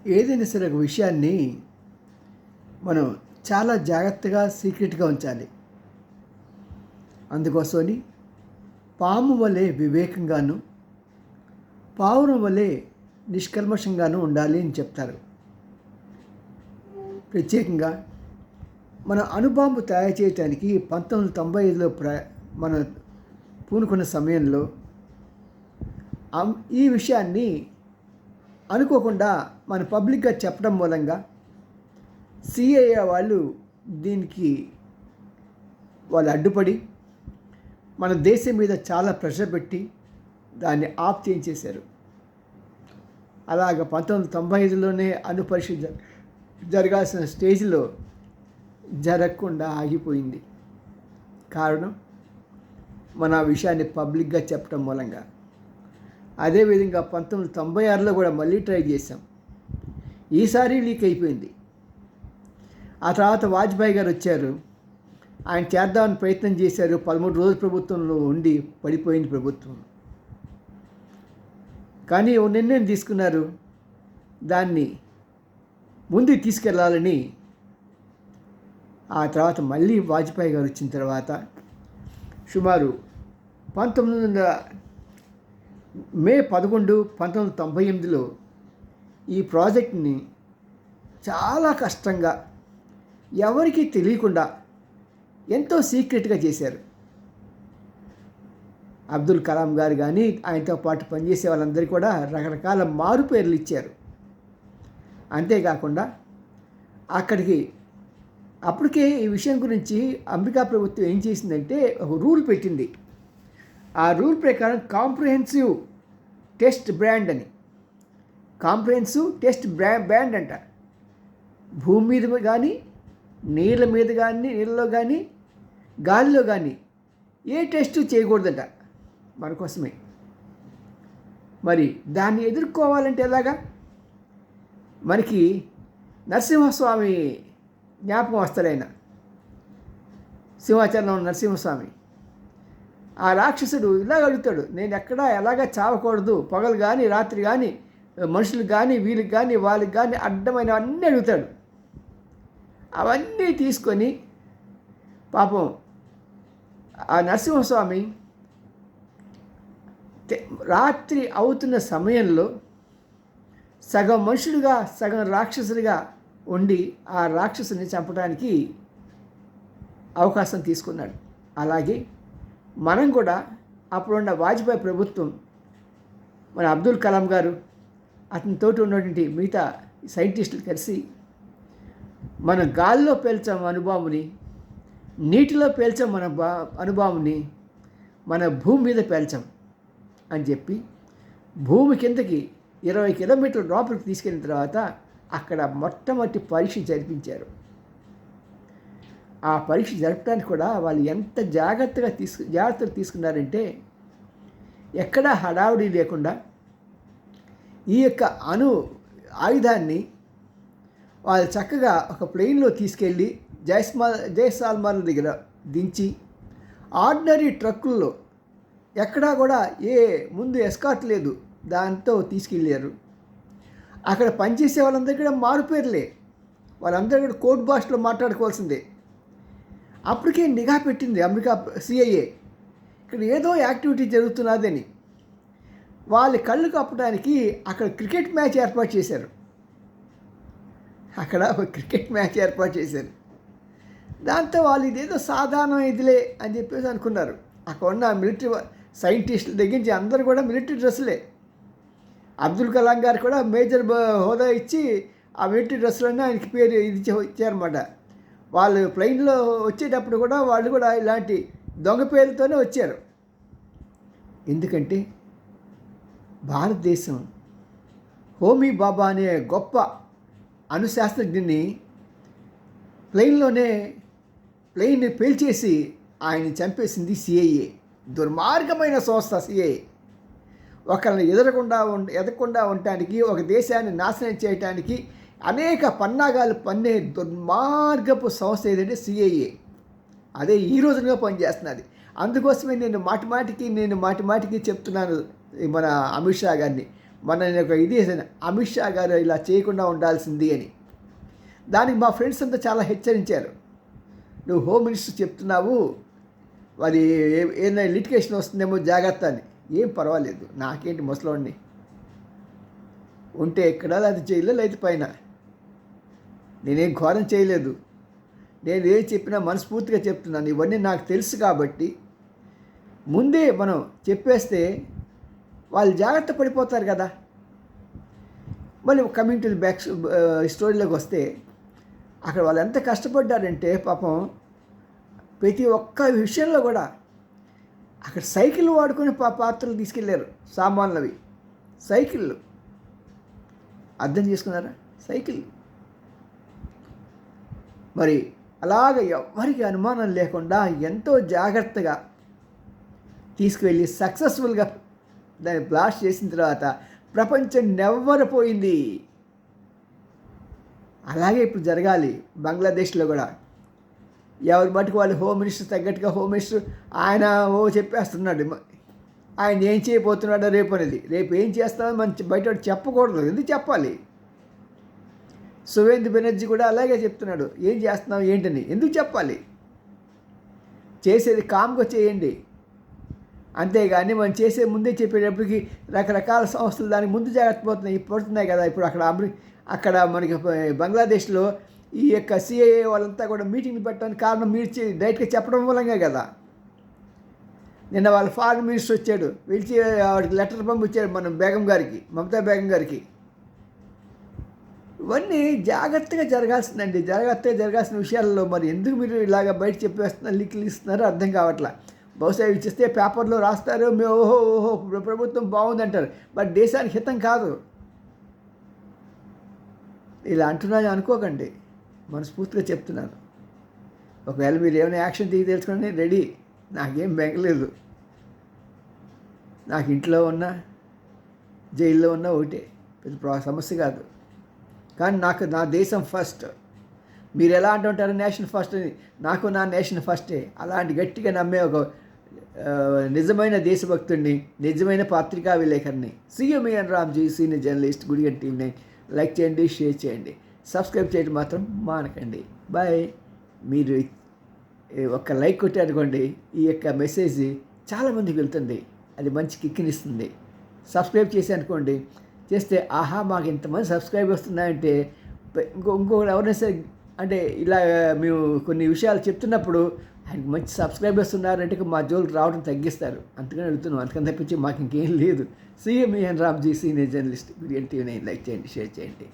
ఏదైనా సరే ఒక విషయాన్ని మనం చాలా జాగ్రత్తగా సీక్రెట్గా ఉంచాలి. అందుకోసమని పాము వలె వివేకంగాను, పావురం వలె నిష్కల్మషంగాను ఉండాలి అని చెప్తారు. ప్రత్యేకంగా మన అణుబాంబు తయారు చేయడానికి 1995లో మనం పూనుకున్న సమయంలో ఈ విషయాన్ని అనుకోకుండా మన పబ్లిక్గా చెప్పడం మూలంగా సిఐఏ వాళ్ళు దీనికి అడ్డుపడి మన దేశం మీద చాలా ప్రెషర్ పెట్టి దాన్ని ఆఫ్ చేయించేశారు. అలాగ 1995లోనే అణు పరీక్ష జరగాల్సిన స్టేజ్లో జరగకుండా ఆగిపోయింది. కారణం మన విషయాన్ని పబ్లిక్గా చెప్పడం మూలంగా. అదేవిధంగా 1996లో కూడా మళ్ళీ ట్రై చేశాం. ఈసారి లీక్ అయిపోయింది. ఆ తర్వాత వాజ్పేయి గారు వచ్చారు. ఆయన చేద్దామని ప్రయత్నం చేశారు. 13 రోజుల ప్రభుత్వంలో ఉండి పడిపోయింది ప్రభుత్వం. కానీ ఓ నిర్ణయం తీసుకున్నారు, దాన్ని ముందుకు తీసుకెళ్లాలని. ఆ తర్వాత మళ్ళీ వాజ్పేయి గారు వచ్చిన తర్వాత సుమారు మే 11, 1998లో ఈ ప్రాజెక్ట్ని చాలా కష్టంగా ఎవరికీ తెలియకుండా ఎంతో సీక్రెట్గా చేశారు. అబ్దుల్ కలాం గారు కానీ ఆయనతో పాటు పనిచేసే వాళ్ళందరికీ కూడా రకరకాల మారు పేర్లు ఇచ్చారు. అంతేకాకుండా అప్పటికే ఈ విషయం గురించి అమెరికా ప్రభుత్వం ఏం చేసిందంటే ఒక రూల్ పెట్టింది. ఆ రూల్ ప్రకారం కాంప్రిహెన్సివ్ టెస్ట్ బ్రాండ్ అని, కాంప్రిహెన్సివ్ టెస్ట్ బ్రాండ్ అంట. భూమి మీద కానీ, నీళ్ళ మీద కానీ, నీళ్ళలో కానీ, గాలిలో కానీ ఏ టెస్టు చేయకూడదట మన కోసమే. మరి దాన్ని ఎదుర్కోవాలంటే ఎలాగా? మనకి నరసింహస్వామి జ్ఞాపకం వస్తాడైన, సింహాచలం నరసింహస్వామి. ఆ రాక్షసుడు ఇలాగ అడుగుతాడు, నేను ఎలాగా చావకూడదు, పగలు కానీ రాత్రి కానీ, మనుషులకు కానీ, వీళ్ళకి కానీ, వాళ్ళకి కానీ అడ్డమైన అన్నీ అడుగుతాడు. అవన్నీ తీసుకొని పాపం ఆ నరసింహస్వామి రాత్రి అవుతున్న సమయంలో సగం మనుషులుగా సగం రాక్షసుడిగా ఉండి ఆ రాక్షసుని చంపడానికి అవకాశం తీసుకున్నాడు. అలాగే మనం కూడా అప్పుడున్న వాజ్పేయి ప్రభుత్వం, మన అబ్దుల్ కలాం గారు, అతనితోటి ఉన్నటువంటి మిగతా సైంటిస్టులు కలిసి మన గాల్లో పేల్చాం అణుబాంబుని, నీటిలో పేల్చాం మన అణుబాంబుని, మన భూమి మీద పేల్చాం అని చెప్పి భూమి కిందకి 20 కిలోమీటర్ల లోపలికి తీసుకెళ్ళిన తర్వాత అక్కడ మొట్టమొదటి పరీక్ష జరిపించారు. ఆ పరీక్ష జరపడానికి కూడా వాళ్ళు ఎంత జాగ్రత్తలు తీసుకున్నారంటే ఎక్కడా హడావుడి లేకుండా ఈ యొక్క ఆయుధాన్ని వాళ్ళు చక్కగా ఒక ప్లేన్లో తీసుకెళ్ళి జైసాల్మర్ దగ్గర దించి ఆర్డినరీ ట్రక్కుల్లో ఎక్కడా కూడా ముందు ఎస్కాట్ లేదు, దాంతో తీసుకెళ్ళారు. అక్కడ పనిచేసే వాళ్ళందరికీ కూడా మారుపేర్లే, వాళ్ళందరూ కూడా కోడ్ భాషలో మాట్లాడుకోవాల్సిందే. అప్పటికే నిఘా పెట్టింది అమెరికా సిఐఏ, ఇక్కడ ఏదో యాక్టివిటీ జరుగుతున్నదని. వాళ్ళ కళ్ళు కప్పడానికి అక్కడ క్రికెట్ మ్యాచ్ ఏర్పాటు చేశారు. దాంతో వాళ్ళు ఇదేదో సాధారణ ఇదిలే అని చెప్పేసి అనుకున్నారు. అక్కడ ఉన్న మిలిటరీ సైంటిస్టుల దగ్గర నుంచి అందరూ కూడా మిలిటరీ డ్రెస్సులే. అబ్దుల్ కలాం గారు కూడా మేజర్ హోదా ఇచ్చి ఆ మిలిటరీ డ్రెస్సులన్నీ ఆయనకి పేరు ఇచ్చారన్నమాట. వాళ్ళు ప్లెయిన్లో వచ్చేటప్పుడు కూడా వాళ్ళు కూడా ఇలాంటి దొంగ పేర్లతోనే వచ్చారు. ఎందుకంటే భారతదేశం హోమీ బాబా అనే గొప్ప అణుశాస్త్రజ్ఞుని ప్లెయిన్ని పేల్చేసి ఆయన చంపేసింది సిఐఏ. దుర్మార్గమైన సంస్థ సిఐఏ. ఒకరిని ఎదగకుండా ఉండటానికి, ఒక దేశాన్ని నాశనం చేయటానికి అనేక పన్నాగాలు పన్నే దుర్మార్గపు సంస్థ ఏదంటే సిఐఏ. అదే ఈ రోజుగా పనిచేస్తున్నది. అందుకోసమే నేను మాటి మాటికి చెప్తున్నాను మన అమిత్ షా గారిని, నేను ఒక ఇది వేసాను, అమిత్ షా గారు ఇలా చేయకుండా ఉండాల్సింది అని. దానికి మా ఫ్రెండ్స్ అంతా చాలా హెచ్చరించారు. నువ్వు హోమ్ మినిస్టర్ చెప్తున్నావు, అది ఏదైనా లిటికేషన్ వస్తుందేమో జాగ్రత్త అని. ఏం పర్వాలేదు, నాకేంటి ముసలోడిని, ఉంటే ఎక్కడ అది చేయలేదు అయితే పైన, నేనేం ఘోరం చేయలేదు. నేను ఏం చెప్పినా మనస్ఫూర్తిగా చెప్తున్నాను. ఇవన్నీ నాకు తెలుసు కాబట్టి ముందే మనం చెప్పేస్తే వాళ్ళు జాగ్రత్త పడిపోతారు కదా. మళ్ళీ కమింగ్ టు బ్యాక్ స్టోరీలోకి వస్తే, అక్కడ వాళ్ళు ఎంత కష్టపడ్డారంటే పాపం ప్రతి ఒక్క విషయంలో కూడా అక్కడ సైకిల్ వాడుకొని పాత్రలు తీసుకెళ్ళారు, సామాన్లవి సైకిళ్ళు. అర్థం చేసుకున్నారా? సైకిల్. మరి అలాగ ఎవరికి అనుమానం లేకుండా ఎంతో జాగ్రత్తగా తీసుకువెళ్ళి సక్సెస్ఫుల్గా దాన్ని బ్లాస్ట్ చేసిన తర్వాత ప్రపంచం నెవ్వరపోయింది. అలాగే ఇప్పుడు జరగాలి బంగ్లాదేశ్లో కూడా. ఎవరి మటుకు వాళ్ళు హోమ్ మినిస్టర్ తగ్గట్టుగా హోమ్ మినిస్టర్ ఆయన చెప్పేస్తున్నాడు. ఆయన ఏం చేయబోతున్నాడో రేపు అనేది, రేపు ఏం చేస్తామో మనం బయట చెప్పకూడదు. ఎందుకు చెప్పాలి? సువేందు బెనర్జీ కూడా అలాగే చెప్తున్నాడు, ఏం చేస్తున్నాం ఏంటని. ఎందుకు చెప్పాలి? చేసేది కామ్గా చేయండి, అంతేగాని మనం చేసే ముందే చెప్పేటప్పటికి రకరకాల సంస్థలు దానికి ముందు జాగ్రత్త పడుతున్నాయి కదా. ఇప్పుడు అక్కడ మనకి బంగ్లాదేశ్లో ఈ యొక్క సిఐఏ వాళ్ళంతా కూడా మీటింగ్లు పెట్టడానికి కారణం మీరు డైరెక్ట్గా చెప్పడం మూలంగా కదా. నిన్న వాళ్ళ ఫారెన్ మినిస్టర్ వచ్చాడు, పిలిచి వాడికి లెటర్ పంపించాడు మన బేగం గారికి, మమతా బేగం గారికి. ఇవన్నీ జాగ్రత్తగా జరగాల్సిన విషయాల్లో మరి ఎందుకు మీరు ఇలాగ బయట చెప్పేస్తున్నారు, లీక్లు ఇస్తున్నారో అర్థం కావట్లా. బహుశా ఇచ్చిస్తే పేపర్లో రాస్తారు, మేము ఓహో ప్రభుత్వం బాగుందంటారు, బట్ దేశానికి హితం కాదు. ఇలా అంటున్నాను అనుకోకండి, మనస్ఫూర్తిగా చెప్తున్నాను. ఒకవేళ మీరు ఏమైనా యాక్షన్ తెలుసుకోండి, రెడీ. నాకేం బెంగలేదు. నాకు ఇంట్లో ఉన్నా జైల్లో ఉన్నా ఒకటే, పెద్ద సమస్య కాదు. కానీ నాకు నా దేశం ఫస్ట్. మీరు ఎలా అంటుంటారు నేషన్ ఫస్ట్ అని, నాకు నా నేషన్ ఫస్టే. అలాంటి గట్టిగా నమ్మే ఒక నిజమైన దేశభక్తుడిని, నిజమైన పత్రికా విలేకరిని. CMAN Ramji, senior journalist, Gudiganti TV. Like చేయండి, షేర్ చేయండి, సబ్స్క్రైబ్ చేయడం మాత్రం మానకండి. బాయ్. మీరు ఒక లైక్ కొట్టారనుకోండి, ఈ యొక్క మెసేజ్ చాలామందికి వెళ్తుంది, అది మంచి కిక్కినిస్తుంది. సబ్స్క్రైబ్ చేసి అనుకోండి, చేస్తే ఆహా మాకు ఇంతమంది సబ్స్క్రైబ్ వస్తున్నాయంటే ఇంకొకరు ఎవరైనా సరే అంటే ఇలా మేము కొన్ని విషయాలు చెప్తున్నప్పుడు ఆయనకు మంచి సబ్స్క్రైబర్స్ ఉన్నారంటే మా జోలికి రావడం తగ్గిస్తారు. అందుకని అడుగుతున్నాం, అందుకని తప్పించి మాకు ఇంకేం లేదు. CMAN Ramji, senior journalist, Gudiganti TV. Like చేయండి, షేర్ చేయండి.